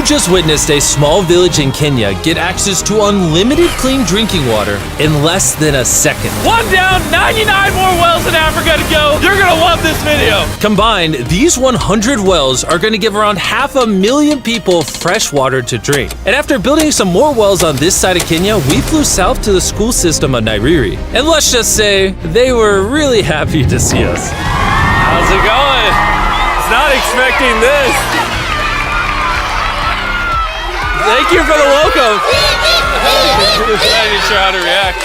just witnessed a small village in Kenya get access to unlimited clean drinking water in less than a second. One down, 99 more wells in Africa to go. You're gonna love this video. Combined, these 100 wells are going to give around 500,000 people fresh water to drink. And after building some more wells on this side of Kenya, we flew south to the school system of Nairiri. And let's just say, they were really happy to see us. How's it going? Was not expecting this. Thank you for the welcome. I'm not even sure how to react.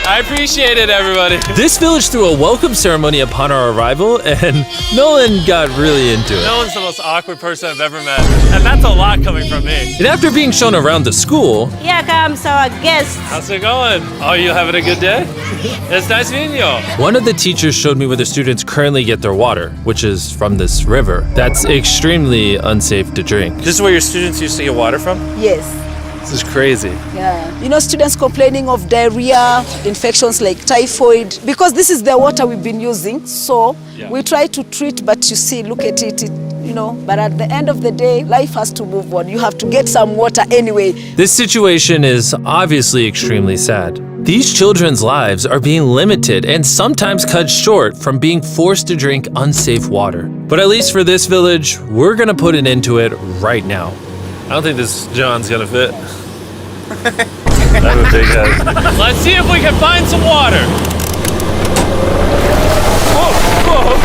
I appreciate it, everybody. This village threw a welcome ceremony upon our arrival, and Nolan got really into it. Nolan's the most awkward person I've ever met, and that's a lot coming from me. And after being shown around the school, here comes our guest. How's it going? Oh, you having a good day? It's nice meeting you. One of the teachers showed me where the students currently get their water, which is from this river. That's extremely unsafe to drink. This is where your students used to get water from? Yes. This is crazy. Yeah. You know, students complaining of diarrhea, infections like typhoid, because this is the water we've been using. So we try to treat, but you see, look at it, you know, but at the end of the day, life has to move on. You have to get some water anyway. This situation is obviously extremely sad. These children's lives are being limited and sometimes cut short from being forced to drink unsafe water. But at least for this village, we're gonna put an end to it right now. I don't think this John's gonna fit. I don't think that. Let's see if we can find some water. Whoa, whoa.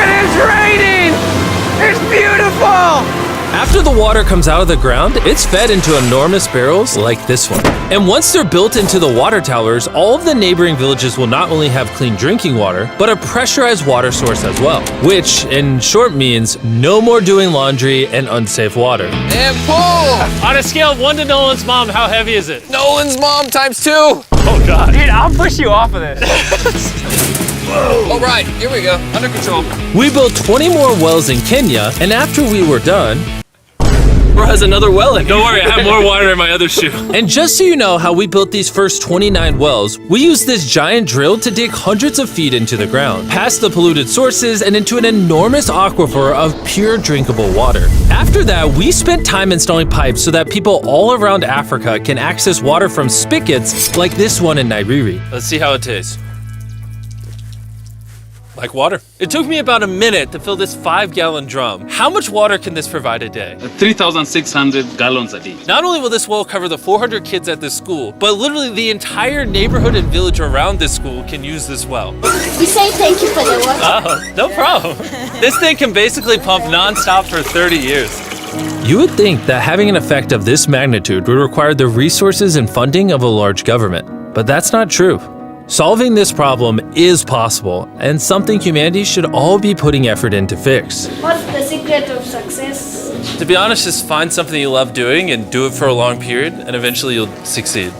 It is raining! It's beautiful! After the water comes out of the ground, it's fed into enormous barrels like this one. And once they're built into the water towers, all of the neighboring villages will not only have clean drinking water, but a pressurized water source as well, which in short means no more doing laundry and unsafe water. And pull! On a scale of 1 to Nolan's mom, how heavy is it? Nolan's mom times 2. Oh God. Dude, I'll push you off of this. All right, here we go, under control. We built 20 more wells in Kenya, and after we were done, Bro has another well in. Don't worry, I have more water in my other shoe. And just so you know how we built these first 29 wells, we used this giant drill to dig hundreds of feet into the ground, past the polluted sources and into an enormous aquifer of pure drinkable water. After that, we spent time installing pipes so that people all around Africa can access water from spigots like this one in Nairiri. Let's see how it tastes. Like water. It took me about a minute to fill this 5-gallon drum. How much water can this provide a day? 3,600 gallons a day. Not only will this well cover the 400 kids at this school, but literally the entire neighborhood and village around this school can use this well. We say thank you for the water. Oh, no problem. This thing can basically pump non-stop for 30 years. You would think that having an effect of this magnitude would require the resources and funding of a large government, but that's not true. Solving this problem is possible, and something humanity should all be putting effort in to fix. What's the secret of success? To be honest, just find something you love doing and do it for a long period, and eventually you'll succeed.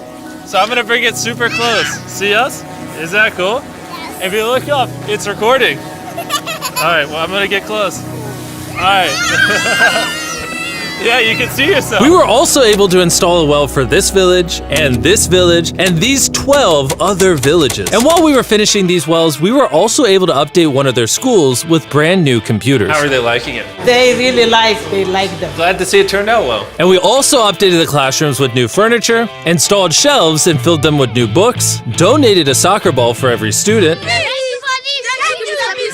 So I'm gonna bring it super close. See us? Is that cool? Yes. If you look up, it's recording. All right, well, I'm gonna get close. All right. Yeah, you can see yourself. We were also able to install a well for this village, and these 12 other villages. And while we were finishing these wells, we were also able to update one of their schools with brand new computers. How are they liking it? They like them. Glad to see it turned out well. And we also updated the classrooms with new furniture, installed shelves and filled them with new books, donated a soccer ball for every student,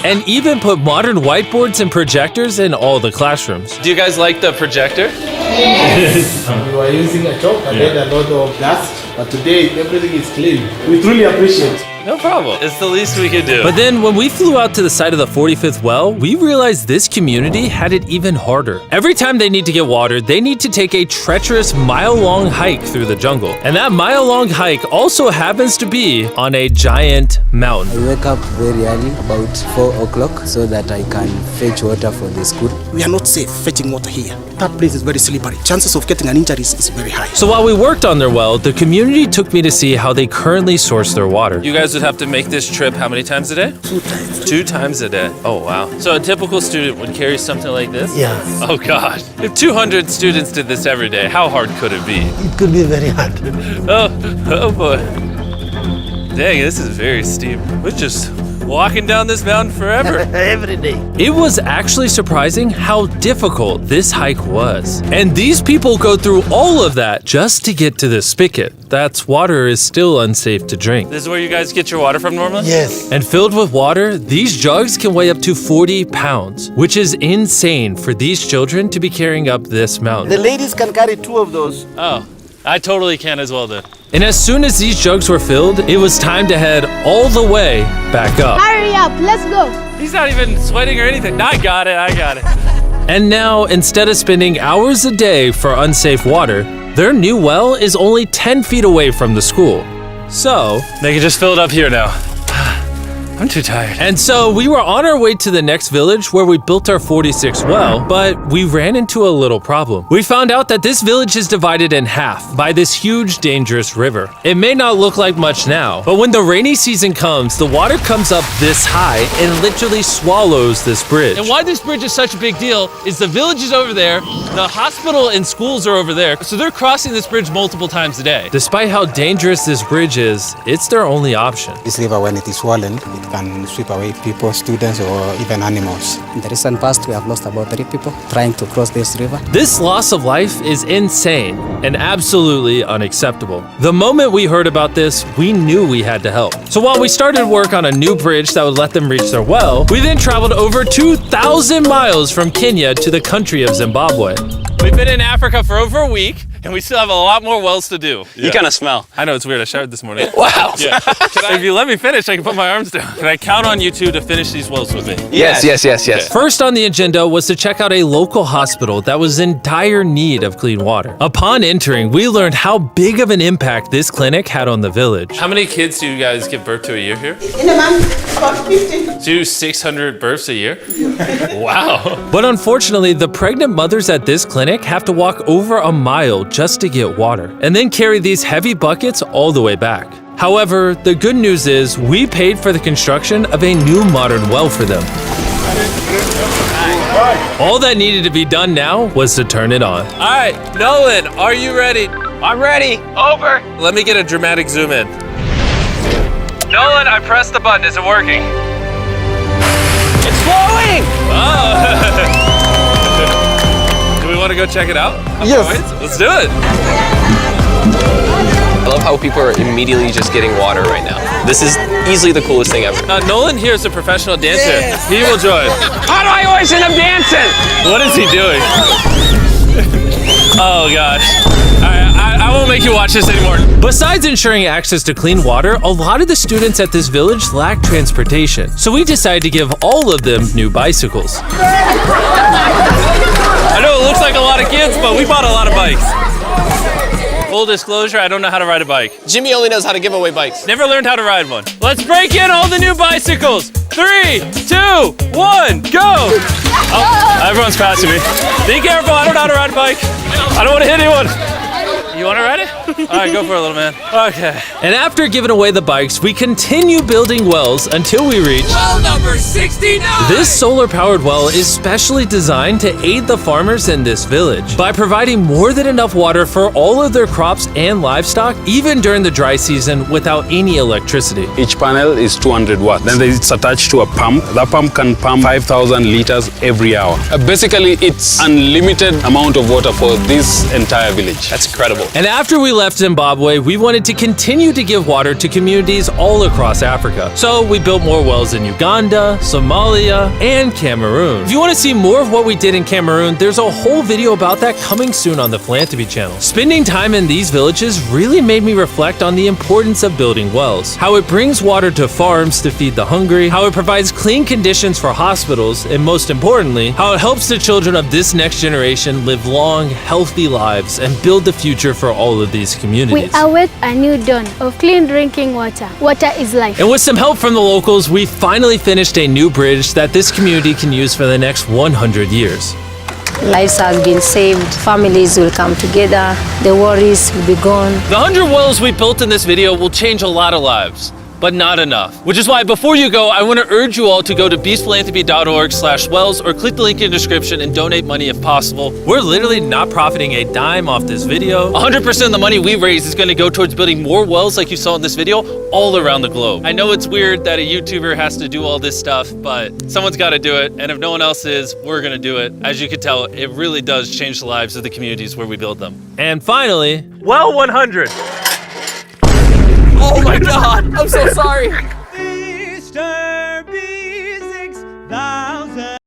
and even put modern whiteboards and projectors in all the classrooms. Do you guys like the projector? Yes. We were using a chalk and then a lot of dust, but today everything is clean. We truly appreciate it. No problem. It's the least we could do. But then when we flew out to the site of the 45th well, we realized this community had it even harder. Every time they need to get water, they need to take a treacherous mile-long hike through the jungle. And that mile-long hike also happens to be on a giant mountain. I wake up very early, about 4 o'clock, so that I can fetch water for the school. We are not safe fetching water here. That place is very slippery. Chances of getting an injury is very high. So while we worked on their well, the community took me to see how they currently source their water. You guys would have to make this trip how many times a day? 2 times. 2 times a day. Oh, wow. So a typical student would carry something like this? Yeah. Oh, God. If 200 students did this every day, how hard could it be? It could be very hard. Oh boy. Dang, this is very steep. We're just walking down this mountain forever. Every day. It was actually surprising how difficult this hike was. And these people go through all of that just to get to this spigot. That's water is still unsafe to drink. This is where you guys get your water from normally? Yes. And filled with water, these jugs can weigh up to 40 pounds, which is insane for these children to be carrying up this mountain. The ladies can carry 2 of those. Oh, I totally can as well then. And as soon as these jugs were filled, it was time to head all the way back up. Hurry up, let's go. He's not even sweating or anything. I got it. And now, instead of spending hours a day for unsafe water, their new well is only 10 feet away from the school. So, They can just fill it up here now. I'm too tired. and so we were on our way to the next village where we built our 46th well, but we ran into a little problem. We found out that this village is divided in half by this huge, dangerous river. It may not look like much now, but when the rainy season comes, the water comes up this high and literally swallows this bridge. And why this bridge is such a big deal is the village is over there, the hospital and schools are over there, so they're crossing this bridge multiple times a day. Despite how dangerous this bridge is, it's their only option. This river, when it is swollen, it can sweep away people, students, or even animals. In the recent past, we have lost about 3 people trying to cross this river. This loss of life is insane and absolutely unacceptable. The moment we heard about this, we knew we had to help. So while we started work on a new bridge that would let them reach their well, we then traveled over 2,000 miles from Kenya to the country of Zimbabwe. We've been in Africa for over a week, and we still have a lot more wells to do. You kind of smell. I know, it's weird. I showered this morning. Wow. Yeah. If you let me finish, I can put my arms down. Can I count on you two to finish these wells with me? Yes. First on the agenda was to check out a local hospital that was in dire need of clean water. Upon entering, we learned how big of an impact this clinic had on the village. How many kids do you guys give birth to a year here? In a month, about 50. Do 600 births a year? Wow. But unfortunately, the pregnant mothers at this clinic have to walk over a mile just to get water, and then carry these heavy buckets all the way back. However, the good news is we paid for the construction of a new modern well for them. All that needed to be done now was to turn it on. All right, Nolan, are you ready? I'm ready. Over. Let me get a dramatic zoom in. Nolan, I pressed the button. Is it working? It's flowing. Oh. Do we want to go check it out? Yes. Let's do it. I love how people are immediately just getting water right now. This is easily the coolest thing ever. Nolan here is a professional dancer. Yes. He will join. How do I always end up dancing? What is he doing? Oh gosh. I won't make you watch this anymore. Besides ensuring access to clean water, a lot of the students at this village lack transportation. So we decided to give all of them new bicycles. I know it looks like a lot of kids, but we bought a lot of bikes. Full disclosure, I don't know how to ride a bike. Jimmy only knows how to give away bikes. Never learned how to ride one. Let's break in all the new bicycles. 3, 2, 1, go! Oh, everyone's passing me. Be careful, I don't know how to ride a bike. I don't want to hit anyone. You want to ride it? All right, go for it, little man. Okay. And after giving away the bikes, we continue building wells until we reach Well number 69. This solar-powered well is specially designed to aid the farmers in this village by providing more than enough water for all of their crops and livestock, even during the dry season without any electricity. Each panel is 200 watts. Then it's attached to a pump. That pump can pump 5,000 liters every hour. Basically, it's unlimited amount of water for this entire village. That's incredible. And after we left Zimbabwe, we wanted to continue to give water to communities all across Africa. So we built more wells in Uganda, Somalia, and Cameroon. If you want to see more of what we did in Cameroon, there's a whole video about that coming soon on the Philanthropy channel. Spending time in these villages really made me reflect on the importance of building wells, how it brings water to farms to feed the hungry, how it provides clean conditions for hospitals, and most importantly, how it helps the children of this next generation live long, healthy lives and build the future for all of these communities. We await a new dawn of clean drinking water. Water is life. And with some help from the locals, we finally finished a new bridge that this community can use for the next 100 years. Lives have been saved, families will come together, the worries will be gone. The 100 wells we built in this video will change a lot of lives. but not enough. Which is why before you go, I want to urge you all to go to beastphilanthropy.org/wells or click the link in the description and donate money if possible. We're literally not profiting a dime off this video. 100% of the money we raise is going to go towards building more wells like you saw in this video all around the globe. I know it's weird that a YouTuber has to do all this stuff, but someone's got to do it. And if no one else is, we're going to do it. As you can tell, it really does change the lives of the communities where we build them. And finally, Well 100. Oh my God, I'm so sorry.